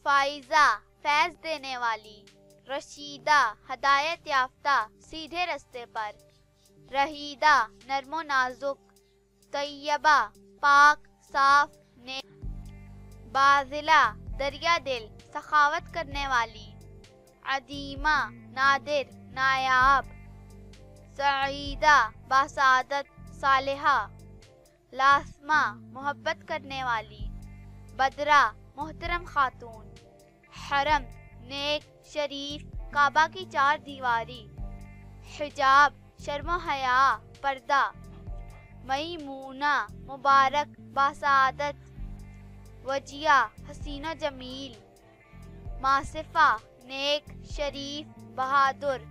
فائزہ فیض دینے والی، رشیدہ ہدایت یافتہ سیدھے رستے پر، رہیدہ نرم و نازک، طیبہ پاک صاف نیک، باذلہ دریا دل سخاوت کرنے والی، عدیمہ نادر نایاب، سعیدہ باسعادت صالحہ، لاسمہ محبت کرنے والی، بدرہ محترم خاتون، حرم نیک شریف کعبہ کی چار دیواری، حجاب شرم و حیا پردہ، میمونہ مبارک باسعادت، وجیہ حسین و جمیل، ماصفہ نیک شریف بہادر،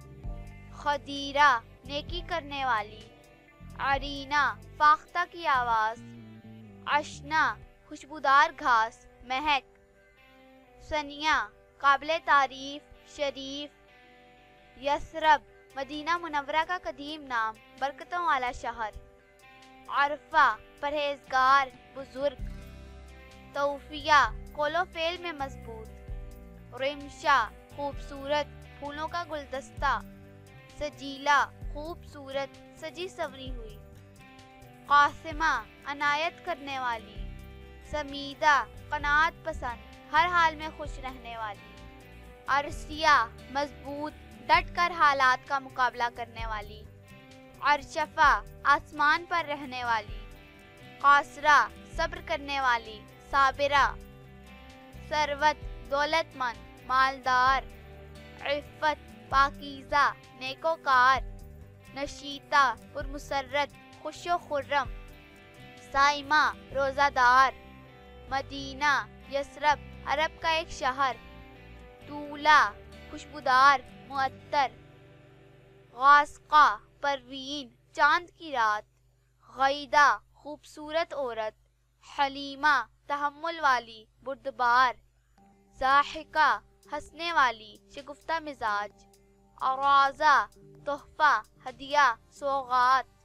خدیرہ نیکی کرنے والی، عرینہ فاختہ کی آواز، اشنا خوشبودار گھاس مہک، ثنیہ قابل تعریف شریف، یثرب مدینہ منورہ کا قدیم نام برکتوں والا شہر، عرفہ پرہیزگار بزرگ، توفیہ قول و فعل میں مضبوط، رمشہ خوبصورت پھولوں کا گلدستہ، سجیلہ خوبصورت سجی سوری ہوئی، قاسمہ عنایت کرنے والی، سمیدہ قناعت پسند ہر حال میں خوش رہنے والی، عرصیہ مضبوط ڈٹ کر حالات کا مقابلہ کرنے والی، عرشفہ آسمان پر رہنے والی، قاصرہ صبر کرنے والی صابرہ، ثروت دولت مند مالدار، عفت پاکیزہ نیکوکار، نشیطہ پرمسرت خوش و خرم، صائمہ روزہ دار، مدینہ یثرب عرب کا ایک شہر، طولہ خوشبودار معطر، غاسقہ پروین چاند کی رات، غیدہ خوبصورت عورت، حلیمہ تحمل والی بردبار، ضاحکہ ہنسنے والی شگفتہ مزاج، عراضہ تحفہ ہدیہ سوغات.